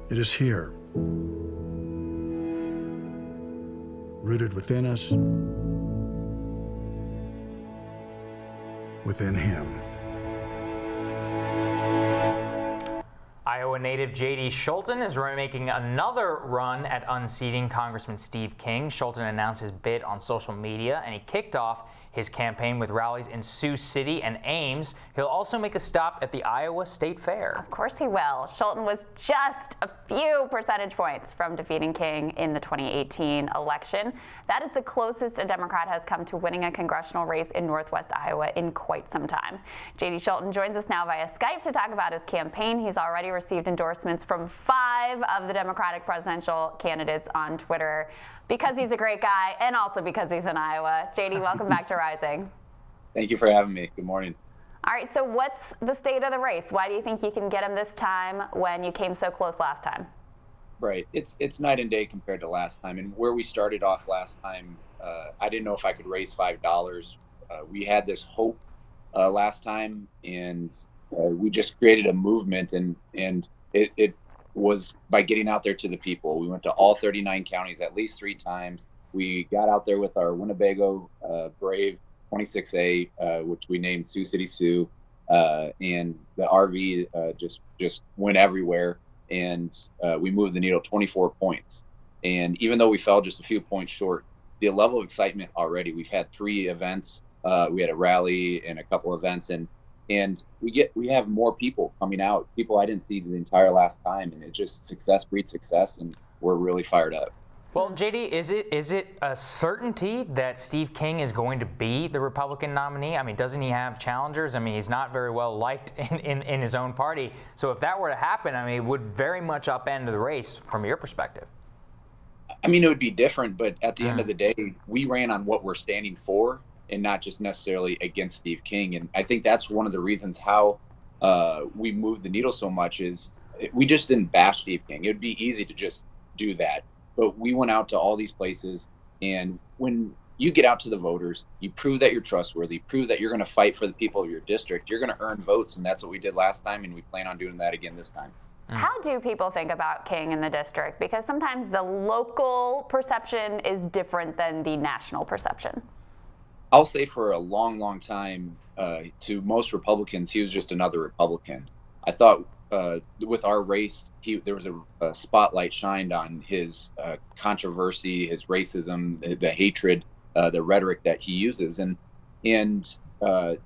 It is here, rooted within us, within him. Iowa native JD Scholten is making another run at unseating Congressman Steve King. Scholten announced his bid on social media, and he kicked off his campaign with rallies in Sioux City and Ames. He'll also make a stop at the Iowa State Fair. Of course he will. Scholten was just a few percentage points from defeating King in the 2018 election. That is the closest a Democrat has come to winning a congressional race in Northwest Iowa in quite some time. JD Scholten joins us now via Skype to talk about his campaign. He's already received endorsements from 5 of the Democratic presidential candidates on Twitter, because he's a great guy and also because he's in Iowa. JD, welcome back to Rising. Thank you for having me. Good morning. All right, so what's the state of the race? Why do you think you can get him this time when you came so close last time? Right. It's night and day compared to last time. And where we started off last time, I didn't know if I could raise $5. We had this hope last time, and we just created a movement, and it was by getting out there to the people. We went to all 39 counties at least 3 times. We got out there with our Winnebago Brave 26A, which we named Sioux City Sioux, and the RV just went everywhere, and we moved the needle 24 points. And even though we fell just a few points short, the level of excitement already, we've had 3 events. We had a rally and a couple events, and we have more people coming out, people I didn't see the entire last time, and it just success breeds success, and we're really fired up. Well, JD, is it a certainty that Steve King is going to be the Republican nominee? I mean, doesn't he have challengers? I mean, he's not very well liked in his own party. So if that were to happen, I mean, it would very much upend the race from your perspective. I mean, it would be different, but at the end of the day, we ran on what we're standing for, and not just necessarily against Steve King. And I think that's one of the reasons how we moved the needle so much is we just didn't bash Steve King. It would be easy to just do that. But we went out to all these places, and when you get out to the voters, you prove that you're trustworthy, prove that you're going to fight for the people of your district, you're going to earn votes, and that's what we did last time, and we plan on doing that again this time. How do people think about King in the district? Because sometimes the local perception is different than the national perception. I'll say for a long, long time, to most Republicans, he was just another Republican. I thought with our race, there was a spotlight shined on his controversy, his racism, the hatred, the rhetoric that he uses. And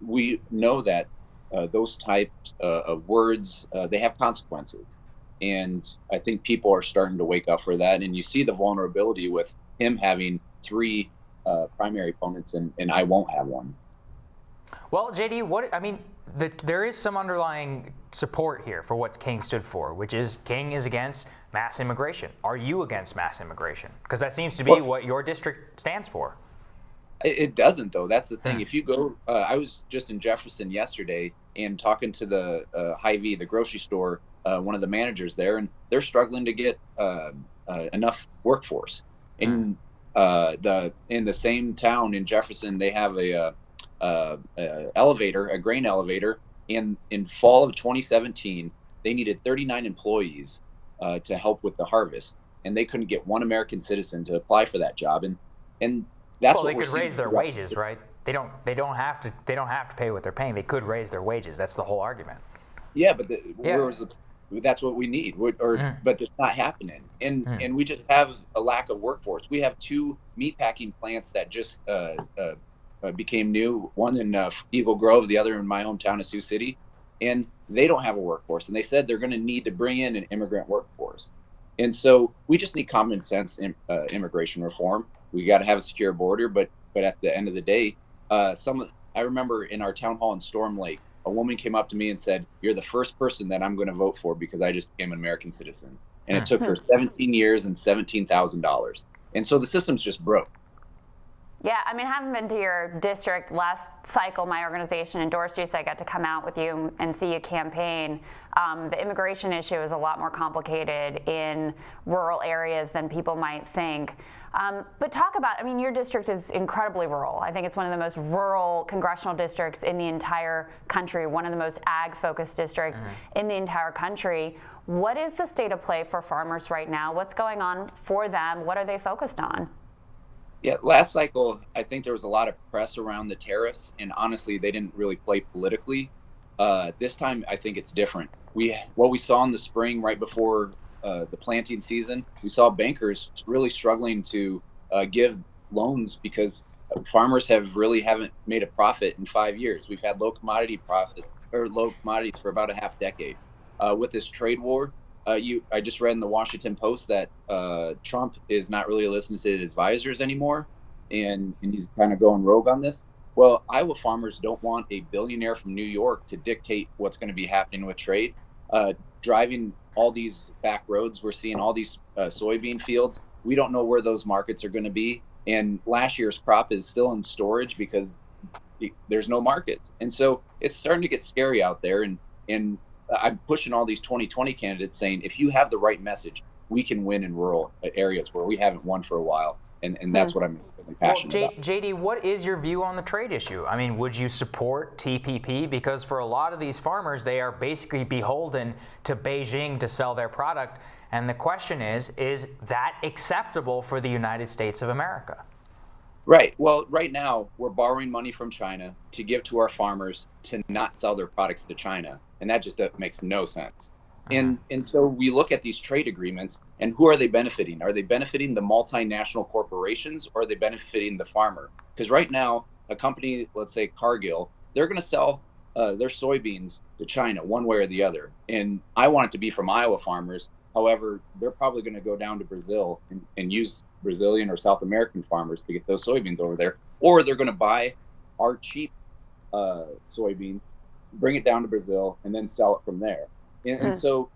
we know that those types of words, they have consequences. And I think people are starting to wake up for that. And you see the vulnerability with him having 3 primary opponents, and I won't have one. Well, JD, there is some underlying support here for what King stood for, which is King is against mass immigration. Are you against mass immigration? Because that seems to be what your district stands for. It doesn't, though. That's the thing. If you go, I was just in Jefferson yesterday and talking to the Hy-Vee, the grocery store, one of the managers there, and they're struggling to get enough workforce. In the same town in Jefferson, they have a grain elevator. And in fall of 2017, they needed 39 employees to help with the harvest, and they couldn't get one American citizen to apply for that job. And that's they could raise their wages, right? They don't have to pay what they're paying. They could raise their wages. That's the whole argument. Yeah, but that's what we need. But it's not happening, and we just have a lack of workforce. We have 2 meatpacking plants that just became new, one in Eagle Grove, the other in my hometown of Sioux City, and they don't have a workforce, and they said they're going to need to bring in an immigrant workforce. And so we just need common sense immigration reform. We got to have a secure border, but at the end of the day, I remember in our town hall in Storm Lake, a woman came up to me and said, "You're the first person that I'm going to vote for because I just became an American citizen." And it took her 17 years and $17,000. And so the system's just broke. Yeah, I mean, having been to your district last cycle, my organization endorsed you, so I got to come out with you and see you campaign. The immigration issue is a lot more complicated in rural areas than people might think. But talk about, I mean, your district is incredibly rural. I think it's one of the most rural congressional districts in the entire country, one of the most ag-focused districts in the entire country. What is the state of play for farmers right now? What's going on for them? What are they focused on? Yeah, last cycle, I think there was a lot of press around the tariffs, and honestly, they didn't really play politically. This time, I think it's different. What we saw in the spring, right before the planting season, we saw bankers really struggling to give loans because farmers haven't made a profit in 5 years. We've had low commodities for about a half decade. With this trade war, I just read in the Washington Post that Trump is not really listening to his advisors anymore, and he's kind of going rogue on this. Well, Iowa farmers don't want a billionaire from New York to dictate what's going to be happening with trade. Driving all these back roads, we're seeing all these soybean fields. We don't know where those markets are going to be. And last year's crop is still in storage because there's no markets. And so it's starting to get scary out there. And I'm pushing all these 2020 candidates saying, if you have the right message, we can win in rural areas where we haven't won for a while. And that's what I'm really passionate about. JD, what is your view on the trade issue? I mean, would you support TPP? Because for a lot of these farmers, they are basically beholden to Beijing to sell their product. And the question is that acceptable for the United States of America? Right. Well, right now, we're borrowing money from China to give to our farmers to not sell their products to China. And that just makes no sense. And so we look at these trade agreements, and who are they benefiting? Are they benefiting the multinational corporations, or are they benefiting the farmer? Because right now, a company, let's say Cargill, they're going to sell their soybeans to China one way or the other. And I want it to be from Iowa farmers. However, they're probably going to go down to Brazil and use Brazilian or South American farmers to get those soybeans over there. Or they're going to buy our cheap soybeans, bring it down to Brazil, and then sell it from there. And so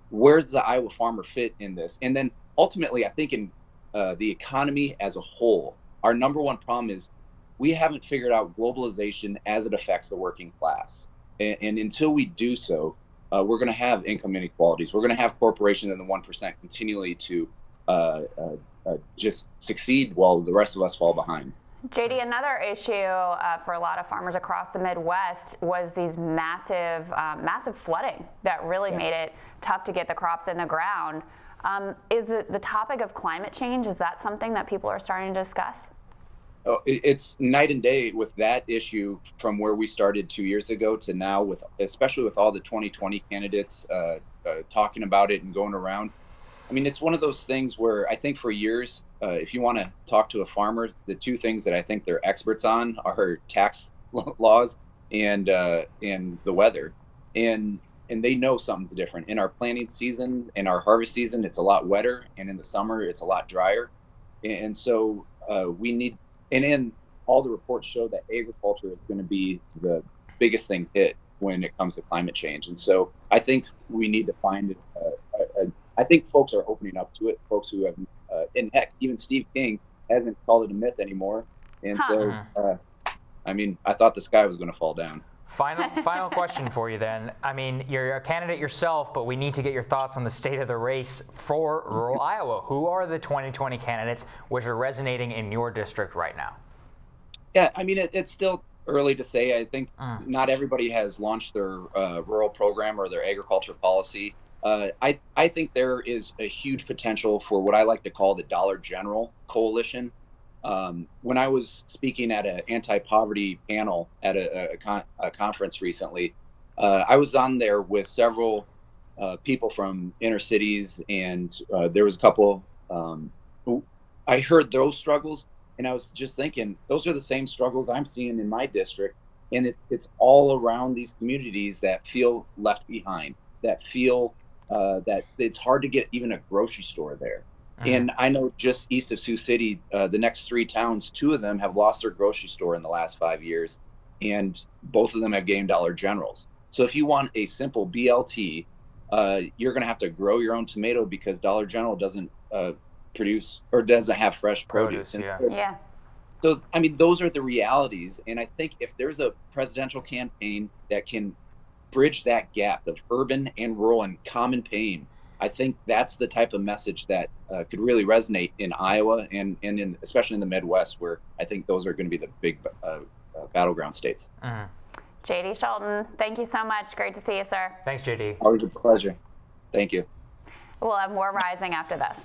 where does the Iowa farmer fit in this? And then ultimately, I think in the economy as a whole, our number one problem is we haven't figured out globalization as it affects the working class. And until we do so, we're going to have income inequalities. We're going to have corporations in the 1% continually to just succeed while the rest of us fall behind. JD, another issue for a lot of farmers across the Midwest was these massive flooding that really made it tough to get the crops in the ground. Is the topic of climate change, is that something that people are starting to discuss? Oh, it's night and day with that issue from where we started 2 years ago to now, especially with all the 2020 candidates talking about it and going around. I mean, it's one of those things where I think for years, if you want to talk to a farmer, the two things that I think they're experts on are tax laws and the weather. And they know something's different. In our planting season, in our harvest season, it's a lot wetter, and in the summer, it's a lot drier. And so we need, and in all the reports show that agriculture is going to be the biggest thing hit when it comes to climate change. And so I think we need to find I think folks are opening up to it. Folks who have, and heck, even Steve King hasn't called it a myth anymore. And so, I mean, I thought the sky was going to fall down. Final question for you then. I mean, you're a candidate yourself, but we need to get your thoughts on the state of the race for rural Iowa. Who are the 2020 candidates which are resonating in your district right now? Yeah, I mean, it's still early to say. I think not everybody has launched their rural program or their agriculture policy. I think there is a huge potential for what I like to call the Dollar General coalition. When I was speaking at an anti-poverty panel at a conference recently, I was on there with several people from inner cities, and there was a couple who I heard those struggles, and I was just thinking, those are the same struggles I'm seeing in my district, and it's all around these communities that feel left behind, that feel that it's hard to get even a grocery store there. And I know just east of Sioux City, the next 3 towns, 2 of them have lost their grocery store in the last 5 years, and both of them have gained Dollar Generals. So if you want a simple BLT, you're going to have to grow your own tomato because Dollar General doesn't produce or doesn't have fresh produce. Yeah. So, I mean, those are the realities. And I think if there's a presidential campaign that can bridge that gap of urban and rural and common pain, I think that's the type of message that could really resonate in Iowa and especially in the Midwest, where I think those are going to be the big battleground states. JD Scholten, thank you so much. Great to see you, sir. Thanks, JD. Always a pleasure. Thank you. We'll have more Rising after this.